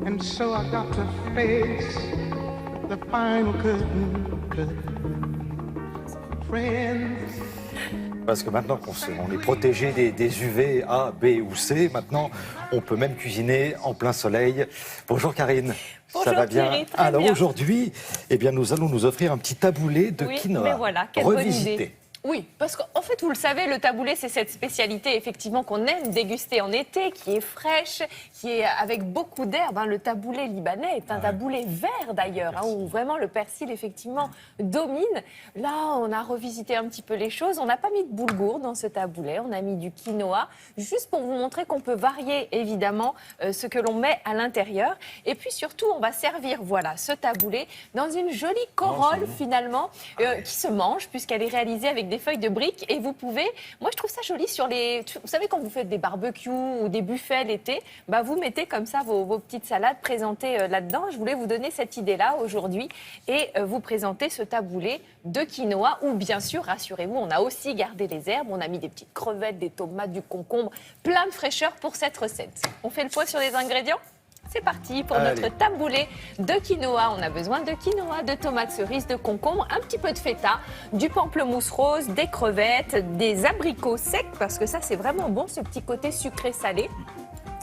And so I got to face the final curtain. Friends. Parce que maintenant on est protégé des UV A, B ou C, maintenant on peut même cuisiner en plein soleil. Bonjour Karine. Bonjour Ça va bien? Thierry, très Alors bien. Aujourd'hui, eh bien, nous allons nous offrir un petit taboulé de quinoa mais voilà, quelle bonne revisité. idée. Oui, parce qu'en fait, vous le savez, le taboulé, c'est cette spécialité effectivement qu'on aime déguster en été, qui est fraîche, qui est avec beaucoup d'herbes. Le taboulé libanais est un taboulé vert d'ailleurs, où vraiment le persil effectivement domine. Là, on a revisité un petit peu les choses. On n'a pas mis de boulgour dans ce taboulé, on a mis du quinoa, juste pour vous montrer qu'on peut varier évidemment ce que l'on met à l'intérieur. Et puis surtout, on va servir voilà ce taboulé dans une jolie corolle finalement qui se mange puisqu'elle est réalisée avec des feuilles de briques et vous pouvez, moi je trouve ça joli sur les, vous savez quand vous faites des barbecues ou des buffets l'été, vous mettez comme ça vos petites salades présentées là-dedans. Je voulais vous donner cette idée-là aujourd'hui et vous présenter ce taboulé de quinoa où bien sûr, rassurez-vous, on a aussi gardé les herbes, on a mis des petites crevettes, des tomates, du concombre, plein de fraîcheur pour cette recette. On fait le point sur les ingrédients ? C'est parti pour notre taboulé de quinoa. On a besoin de quinoa, de tomates cerises, de concombre, un petit peu de feta, du pamplemousse rose, des crevettes, des abricots secs, parce que ça c'est vraiment bon, ce petit côté sucré-salé.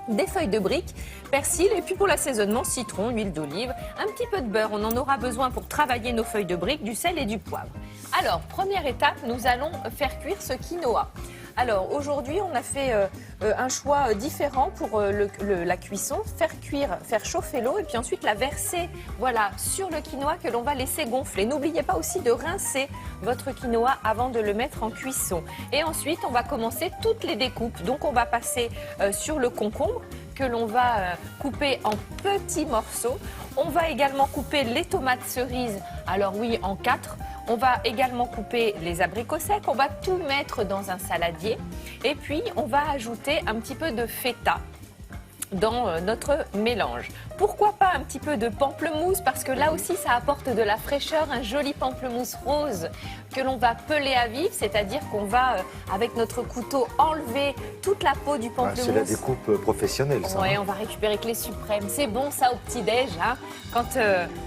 Des feuilles de briques, persil et puis pour l'assaisonnement, citron, huile d'olive, un petit peu de beurre. On en aura besoin pour travailler nos feuilles de briques, du sel et du poivre. Alors, première étape, nous allons faire cuire ce quinoa. Alors aujourd'hui, on a fait un choix différent pour la cuisson. Faire cuire, faire chauffer l'eau et puis ensuite la verser voilà, sur le quinoa que l'on va laisser gonfler. N'oubliez pas aussi de rincer votre quinoa avant de le mettre en cuisson. Et ensuite, on va commencer toutes les découpes. Donc on va passer sur le concombre que l'on va couper en petits morceaux. On va également couper les tomates cerises, alors oui, en 4. On va également couper les abricots secs, on va tout mettre dans un saladier et puis on va ajouter un petit peu de feta dans notre mélange. Pourquoi pas un petit peu de pamplemousse parce que là aussi ça apporte de la fraîcheur, un joli pamplemousse rose que l'on va peler à vif, c'est-à-dire qu'on va avec notre couteau enlever toute la peau du pamplemousse. C'est la découpe professionnelle ça. Oui, on va récupérer que les suprêmes. C'est bon ça au petit-déj, quand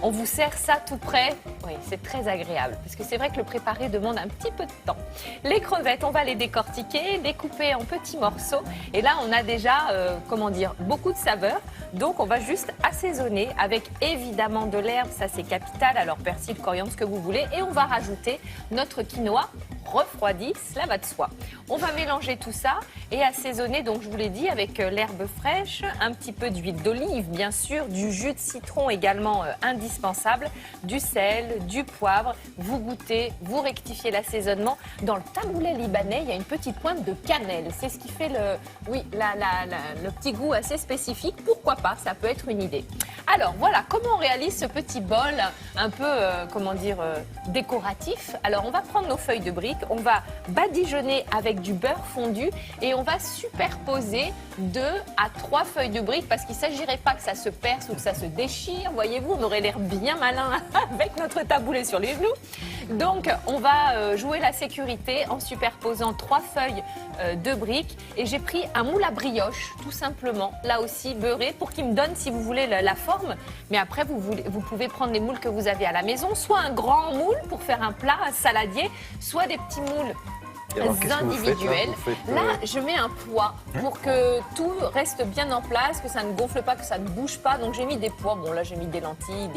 on vous sert ça tout prêt. Oui, c'est très agréable parce que c'est vrai que le préparer demande un petit peu de temps. Les crevettes, on va les décortiquer, découper en petits morceaux et là on a déjà, beaucoup de saveurs. Donc on va juste assaisonner avec évidemment de l'herbe, ça c'est capital, alors persil, coriandre, ce que vous voulez. Et on va rajouter notre quinoa refroidi, cela va de soi. On va mélanger tout ça et assaisonner, donc je vous l'ai dit, avec l'herbe fraîche, un petit peu d'huile d'olive bien sûr, du jus de citron également indispensable, du sel, du poivre. Vous goûtez, vous rectifiez l'assaisonnement. Dans le taboulé libanais, il y a une petite pointe de cannelle. C'est ce qui fait le petit goût assez spécifique. Pourquoi pas, ça peut être une idée. Alors voilà, comment on réalise ce petit bol un peu, décoratif. Alors on va prendre nos feuilles de briques, on va badigeonner avec du beurre fondu et on va superposer 2 à 3 feuilles de briques parce qu'il ne s'agirait pas que ça se perce ou que ça se déchire. Voyez-vous, on aurait l'air bien malin avec notre taboulé sur les genoux. Donc on va jouer la sécurité en superposant 3 feuilles de briques et j'ai pris un moule à brioche tout simplement, là aussi beurré pour qu'il me donne si vous voulez la forme. Mais après vous pouvez prendre les moules que vous avez à la maison, soit un grand moule pour faire un plat, un saladier, soit des petits moules individuels. Là, je mets un poids pour que tout reste bien en place, que ça ne gonfle pas, que ça ne bouge pas. Donc j'ai mis des pois. Bon là, j'ai mis des lentilles,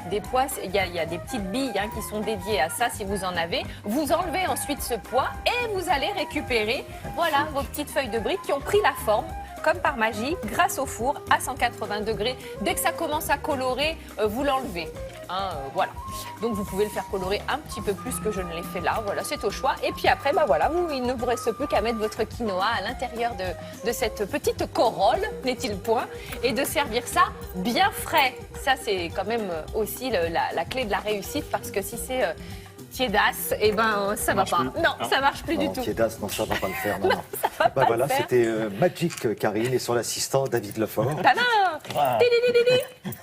des pois. Il y a des petites billes qui sont dédiées à ça si vous en avez. Vous enlevez ensuite ce poids et vous allez récupérer voilà, vos petites feuilles de briques qui ont pris la forme comme par magie, grâce au four à 180 degrés. Dès que ça commence à colorer, vous l'enlevez. Voilà. Donc vous pouvez le faire colorer un petit peu plus que je ne l'ai fait là. Voilà, c'est au choix. Et puis après, il ne vous reste plus qu'à mettre votre quinoa à l'intérieur de cette petite corolle, n'est-il point, et de servir ça bien frais. Ça, c'est quand même aussi la clé de la réussite parce que si c'est tiédasse, ça va pas. Non, ça marche plus du tout. Tiédasse, non, ça va pas le faire. Non. Ça va pas le faire. C'était Magic Karine et son assistant David Lefort.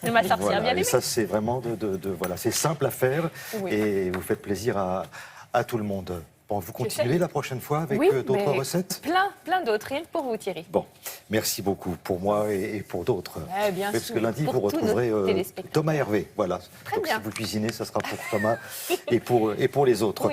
De ma sorcière bien aimée. Et ça, c'est vraiment c'est simple à faire et vous faites plaisir à tout le monde. Bon, vous continuez la prochaine fois avec Oui, d'autres mais recettes? Plein d'autres, rien que pour vous, Thierry. Bon, merci beaucoup pour moi et pour d'autres. Bien Parce sûr, que lundi, pour vous tous nos retrouverez téléspectateurs. Thomas Hervé. Voilà. Très Donc bien. si vous cuisinez, ça sera pour Thomas et pour les autres. Oui.